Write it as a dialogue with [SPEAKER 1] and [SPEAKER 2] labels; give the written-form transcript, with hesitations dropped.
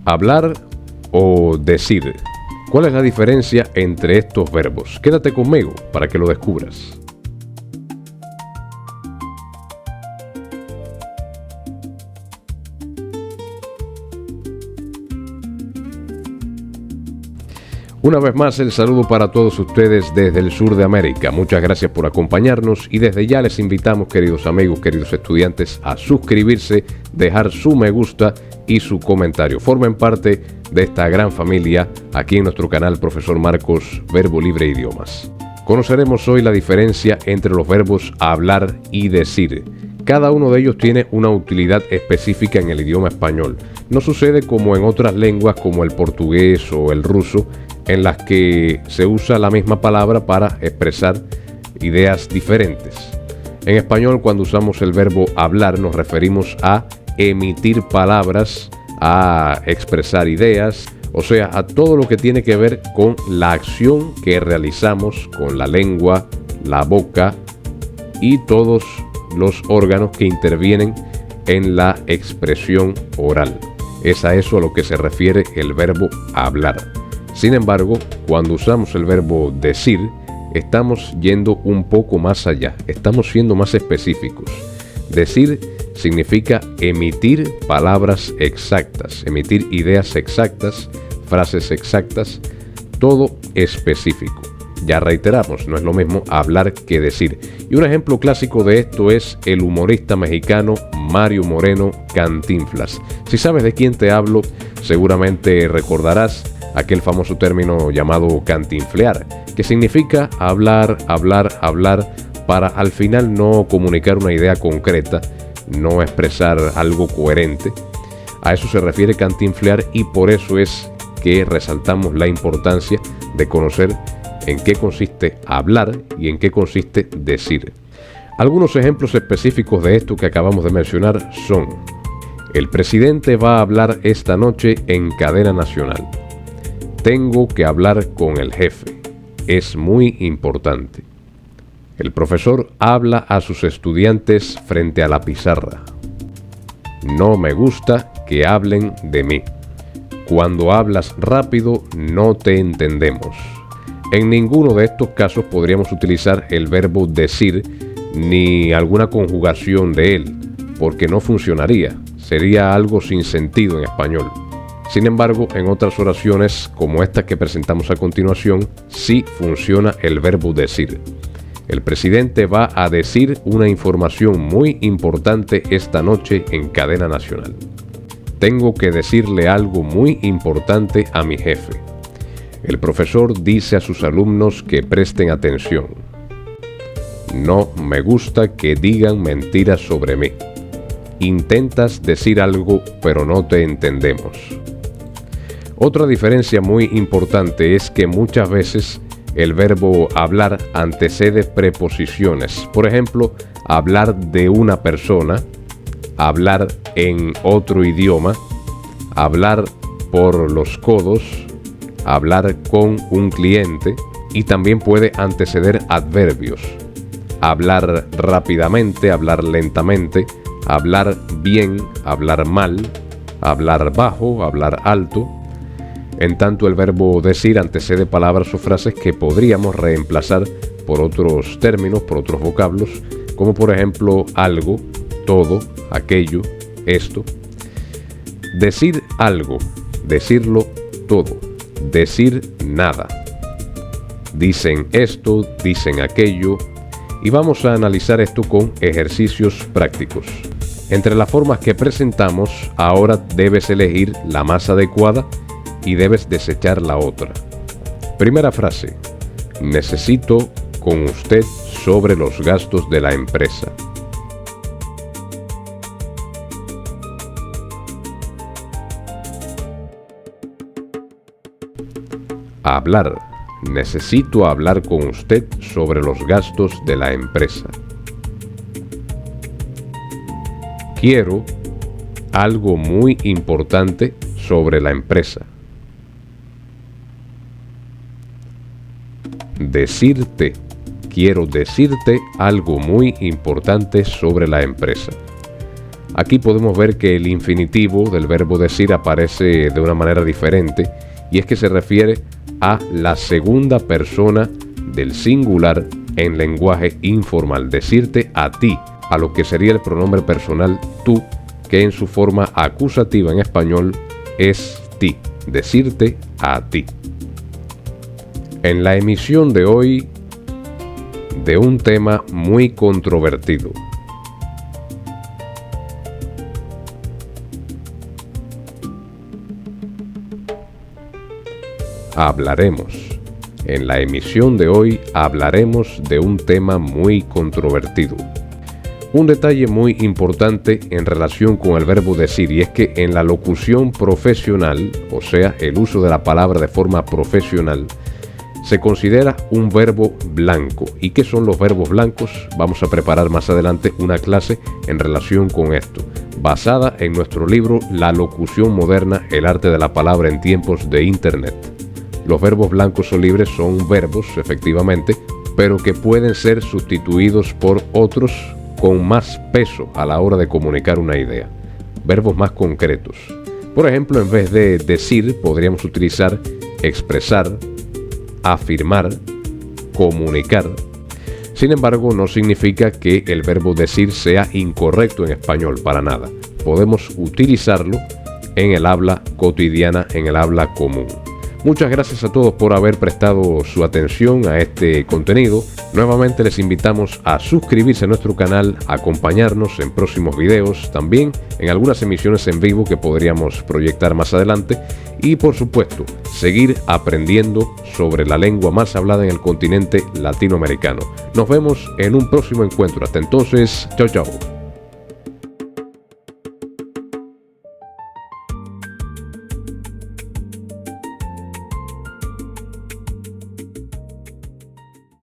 [SPEAKER 1] Hablar o decir. ¿Cuál es la diferencia entre estos verbos? Quédate conmigo para que lo descubras. Una vez más, el saludo para todos ustedes desde el sur de América. Muchas gracias por acompañarnos y desde ya les invitamos, queridos amigos, queridos estudiantes, a suscribirse, dejar su me gusta y su comentario. Formen parte de esta gran familia aquí en nuestro canal Profesor Marcos Verbo Libre Idiomas. Conoceremos hoy la diferencia entre los verbos hablar y decir. Cada uno de ellos tiene una utilidad específica en el idioma español. No sucede como en otras lenguas como el portugués o el ruso, en las que se usa la misma palabra para expresar ideas diferentes. En español, cuando usamos el verbo hablar, nos referimos a emitir palabras, a expresar ideas, o sea, a todo lo que tiene que ver con la acción que realizamos con la lengua, la boca y todos los órganos que intervienen en la expresión oral. Es a eso a lo que se refiere el verbo hablar. Sin embargo, cuando usamos el verbo decir, estamos yendo un poco más allá, estamos siendo más específicos. Decir significa emitir palabras exactas, emitir ideas exactas, frases exactas, todo específico. Ya reiteramos, no es lo mismo hablar que decir. Y un ejemplo clásico de esto es el humorista mexicano Mario Moreno Cantinflas. Si sabes de quién te hablo, seguramente recordarás aquel famoso término llamado cantinflear, que significa hablar para al final no comunicar una idea concreta, no expresar algo coherente. A eso se refiere cantinflear y por eso es que resaltamos la importancia de conocer en qué consiste hablar y en qué consiste decir. Algunos ejemplos específicos de esto que acabamos de mencionar son: el presidente va a hablar esta noche en cadena nacional. Tengo que hablar con el jefe. Es muy importante. El profesor habla a sus estudiantes frente a la pizarra. No me gusta que hablen de mí. Cuando hablas rápido, no te entendemos. En ninguno de estos casos podríamos utilizar el verbo decir ni alguna conjugación de él, porque no funcionaría. Sería algo sin sentido en español. Sin embargo, en otras oraciones, como esta que presentamos a continuación, sí funciona el verbo decir. El presidente va a decir una información muy importante esta noche en cadena nacional. Tengo que decirle algo muy importante a mi jefe. El profesor dice a sus alumnos que presten atención. No me gusta que digan mentiras sobre mí. Intentas decir algo, pero no te entendemos. Otra diferencia muy importante es que muchas veces el verbo hablar antecede preposiciones. Por ejemplo, hablar de una persona, hablar en otro idioma, hablar por los codos, hablar con un cliente, y también puede anteceder adverbios. Hablar rápidamente, hablar lentamente, hablar bien, hablar mal, hablar bajo, hablar alto. En tanto, el verbo decir antecede palabras o frases que podríamos reemplazar por otros términos, por otros vocablos, como por ejemplo algo, todo, aquello, esto. Decir algo, decirlo todo, decir nada. Dicen esto, dicen aquello, y vamos a analizar esto con ejercicios prácticos. Entre las formas que presentamos, ahora debes elegir la más adecuada y debes desechar la otra. Primera frase: necesito con usted sobre los gastos de la empresa. Hablar: necesito hablar con usted sobre los gastos de la empresa. Quiero algo muy importante sobre la empresa. Decirte: quiero decirte algo muy importante sobre la empresa. Aquí podemos ver que el infinitivo del verbo decir aparece de una manera diferente, y es que se refiere a la segunda persona del singular en lenguaje informal, decirte a ti, a lo que sería el pronombre personal tú, que en su forma acusativa en español es ti, decirte a ti. En la emisión de hoy, de un tema muy controvertido. En la emisión de hoy hablaremos de un tema muy controvertido. Un detalle muy importante en relación con el verbo decir, y es que en la locución profesional, o sea, el uso de la palabra de forma profesional, se considera un verbo blanco. ¿Y qué son los verbos blancos? Vamos a preparar más adelante una clase en relación con esto, basada en nuestro libro La locución moderna, el arte de la palabra en tiempos de Internet. Los verbos blancos o libres son verbos, efectivamente, pero que pueden ser sustituidos por otros con más peso a la hora de comunicar una idea. Verbos más concretos. Por ejemplo, en vez de decir, podríamos utilizar expresar, afirmar, comunicar. Sin embargo, no significa que el verbo decir sea incorrecto en español, para nada. Podemos utilizarlo en el habla cotidiana, en el habla común. Muchas gracias a todos por haber prestado su atención a este contenido. Nuevamente les invitamos a suscribirse a nuestro canal, a acompañarnos en próximos videos, también en algunas emisiones en vivo que podríamos proyectar más adelante, y por supuesto, seguir aprendiendo sobre la lengua más hablada en el continente latinoamericano. Nos vemos en un próximo encuentro. Hasta entonces, chao chao.